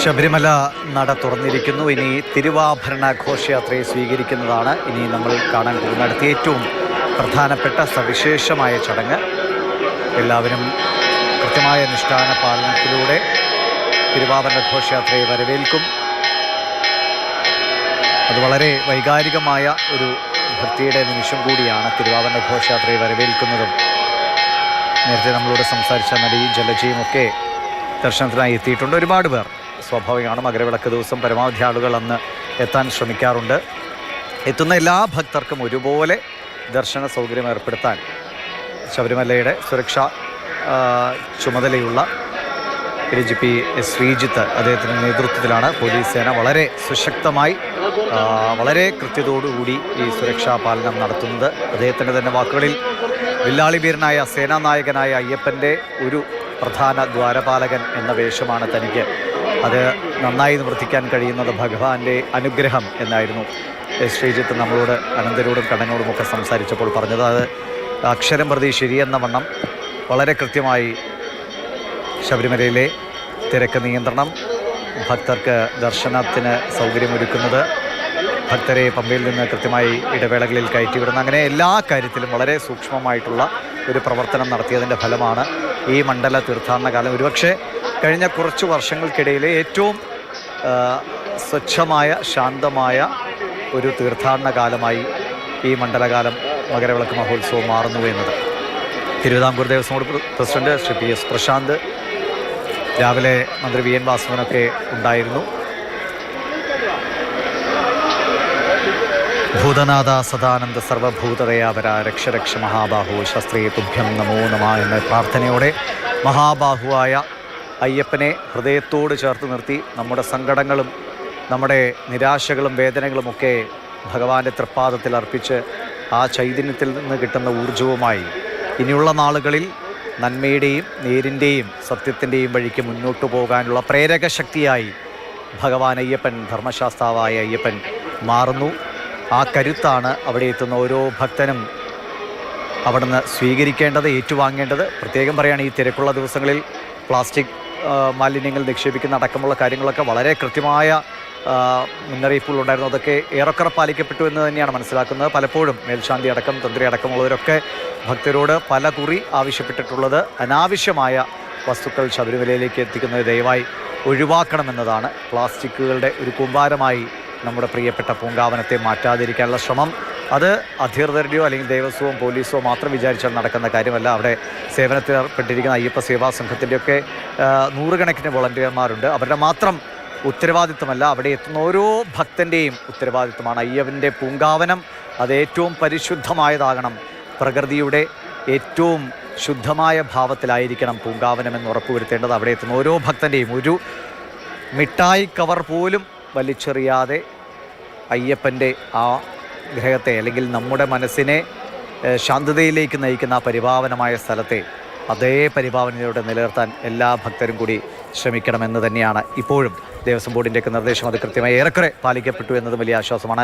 ശബരിമല നട തുറന്നിരിക്കുന്നു. ഇനി തിരുവാഭരണ ഘോഷയാത്രയെ സ്വീകരിക്കുന്നതാണ് ഇനി നമ്മൾ കാണാൻ പോകുന്ന അടുത്ത ഏറ്റവും പ്രധാനപ്പെട്ട സവിശേഷമായ ചടങ്ങ്. എല്ലാവരും കൃത്യമായ അനുഷ്ഠാന പാലനത്തിലൂടെ തിരുവാഭരണ ഘോഷയാത്രയെ വരവേൽക്കും. അത് വളരെ വൈകാരികമായ ഒരു ഭക്തിയുടെ നിമിഷം കൂടിയാണ് തിരുവാഭരണ ഘോഷയാത്രയെ വരവേൽക്കുന്നതും. നേരത്തെ നമ്മളോട് സംസാരിച്ച നടി ജലജയും ഒക്കെ ദർശനത്തിനായി എത്തിയിട്ടുണ്ട്. ഒരുപാട് പേർ സ്വാഭാവികമാണ്. മകരവിളക്ക് ദിവസം പരമാവധി ആളുകൾ അന്ന് എത്താൻ ശ്രമിക്കാറുണ്ട്. എത്തുന്ന എല്ലാ ഭക്തർക്കും ഒരുപോലെ ദർശന സൗകര്യം ഏർപ്പെടുത്താൻ ശബരിമലയുടെ സുരക്ഷാ ചുമതലയുള്ള DGP ശ്രീജിത്ത് അദ്ദേഹത്തിൻ്റെ നേതൃത്വത്തിലാണ് പോലീസ് സേന വളരെ സുശക്തമായി വളരെ കൃത്യതയോടുകൂടി ഈ സുരക്ഷാ പാലനം നടത്തുന്നത്. അദ്ദേഹത്തിൻ്റെ തന്നെ വാക്കുകളിൽ വില്ലാളി വീരനായ സേനാനായകനായ അയ്യപ്പൻ്റെ ഒരു പ്രധാന ദ്വാരപാലകൻ എന്ന വേഷമാണ് തനിക്ക്. അത് നന്നായി നിവർത്തിക്കാൻ കഴിയുന്നത് ഭഗവാന്റെ അനുഗ്രഹം എന്നായിരുന്നു ശ്രീജിത്ത് നമ്മളോട് അനന്തരോടും കണ്ണനോടുമൊക്കെ സംസാരിച്ചപ്പോൾ പറഞ്ഞത്. അത് അക്ഷരം പ്രതി ശരിയെന്ന വണ്ണം വളരെ കൃത്യമായി ശബരിമലയിലെ തിരക്ക് നിയന്ത്രണം, ഭക്തർക്ക് ദർശനത്തിന് സൗകര്യമൊരുക്കുന്നത്, ഭക്തരെ പമ്പയിൽ നിന്ന് കൃത്യമായി ഇടവേളകളിൽ കയറ്റിവിടുന്ന, അങ്ങനെ എല്ലാ കാര്യത്തിലും വളരെ സൂക്ഷ്മമായിട്ടുള്ള ഒരു പ്രവർത്തനം നടത്തിയതിൻ്റെ ഫലമാണ് ഈ മണ്ഡല തീർത്ഥാടന കാലം ഒരുപക്ഷെ കഴിഞ്ഞ കുറച്ച് വർഷങ്ങൾക്കിടയിലെ ഏറ്റവും സ്വച്ഛമായ ശാന്തമായ ഒരു തീർത്ഥാടന കാലമായി ഈ മണ്ഡലകാലം മകരവിളക്ക് മഹോത്സവം മാറുന്നു എന്നത്. Thiruvithamkoor Devaswom board president Shri PS Prasanth, രാവിലെ മന്ത്രി VN വാസവനൊക്കെ ഉണ്ടായിരുന്നു. ഭൂതനാഥ സദാനന്ദ സർവഭൂതദയാപര രക്ഷ മഹാബാഹു ശസ്ത്രീ തുഭ്യം നമോ നമ എന്ന പ്രാർത്ഥനയോടെ മഹാബാഹുവായ അയ്യപ്പനെ ഹൃദയത്തോട് ചേർത്ത് നിർത്തി നമ്മുടെ സങ്കടങ്ങളും നമ്മുടെ നിരാശകളും വേദനകളുമൊക്കെ ഭഗവാന്റെ തൃപ്പാദത്തിൽ അർപ്പിച്ച് ആ ചൈതന്യത്തിൽ നിന്ന് കിട്ടുന്ന ഊർജവുമായി ഇനിയുള്ള നാളുകളിൽ നന്മയുടെയും നേരിൻ്റെയും സത്യത്തിൻ്റെയും വഴിക്ക് മുന്നോട്ടു പോകാനുള്ള പ്രേരക ശക്തിയായി ഭഗവാൻ അയ്യപ്പൻ, ധർമ്മശാസ്താവായ അയ്യപ്പൻ മാറുന്നു. ആ കരുത്താണ് അവിടെ എത്തുന്ന ഓരോ ഭക്തനും അവിടുന്ന് സ്വീകരിക്കേണ്ടത്, ഏറ്റുവാങ്ങേണ്ടത്. പ്രത്യേകം പറയുകയാണ്, ഈ തിരക്കുള്ള ദിവസങ്ങളിൽ പ്ലാസ്റ്റിക് മാലിന്യങ്ങൾ നിക്ഷേപിക്കുന്ന അടക്കമുള്ള കാര്യങ്ങളൊക്കെ വളരെ കൃത്യമായ മുന്നറിയിപ്പുകളുണ്ടായിരുന്നു. അതൊക്കെ ഏറെക്കുറെ പാലിക്കപ്പെട്ടു എന്ന് തന്നെയാണ് മനസ്സിലാക്കുന്നത്. പലപ്പോഴും മേൽശാന്തി അടക്കം തന്ത്രി അടക്കമുള്ളവരൊക്കെ ഭക്തരോട് പല കുറി ആവശ്യപ്പെട്ടിട്ടുള്ളത് അനാവശ്യമായ വസ്തുക്കൾ ശബരിമലയിലേക്ക് എത്തിക്കുന്നത് ദയവായി ഒഴിവാക്കണമെന്നതാണ്. പ്ലാസ്റ്റിക്കുകളുടെ ഒരു കൂമ്പാരമായി നമ്മുടെ പ്രിയപ്പെട്ട പൂങ്കാവനത്തെ മാറ്റാതിരിക്കാനുള്ള ശ്രമം അത് അധികൃതരുടെയോ അല്ലെങ്കിൽ ദേവസ്വവും പോലീസോ മാത്രം വിചാരിച്ചാൽ നടക്കുന്ന കാര്യമല്ല. അവിടെ സേവനത്തിൽ ഏർപ്പെട്ടിരിക്കുന്ന അയ്യപ്പ സേവാ സംഘത്തിൻ്റെയൊക്കെ നൂറുകണക്കിന് വോളണ്ടിയർമാരുണ്ട്. അവരുടെ മാത്രം ഉത്തരവാദിത്വമല്ല, അവിടെ എത്തുന്ന ഓരോ ഭക്തൻ്റെയും ഉത്തരവാദിത്വമാണ്. അയ്യപ്പൻ്റെ പൂങ്കാവനം അത് ഏറ്റവും പരിശുദ്ധമായതാകണം, പ്രകൃതിയുടെ ഏറ്റവും ശുദ്ധമായ ഭാവത്തിലായിരിക്കണം പൂങ്കാവനമെന്ന് ഉറപ്പുവരുത്തേണ്ടത് അവിടെ എത്തുന്ന ഓരോ ഭക്തൻ്റെയും. ഒരു മിഠായി കവർ പോലും വലിച്ചെറിയാതെ അയ്യപ്പൻ്റെ ആ ഗ്രഹത്തെ അല്ലെങ്കിൽ നമ്മുടെ മനസ്സിനെ ശാന്തതയിലേക്ക് നയിക്കുന്ന ആ പരിപാവനമായ സ്ഥലത്തെ അതേ പരിപാവനയോടെ നിലനിർത്താൻ എല്ലാ ഭക്തരും കൂടി ശ്രമിക്കണമെന്ന് തന്നെയാണ് ഇപ്പോഴും ദേവസ്വം ബോർഡിൻ്റെയൊക്കെ നിർദ്ദേശം. അത് കൃത്യമായി ഏറെക്കുറെ പാലിക്കപ്പെട്ടു എന്നത് വലിയ ആശ്വാസമാണ്.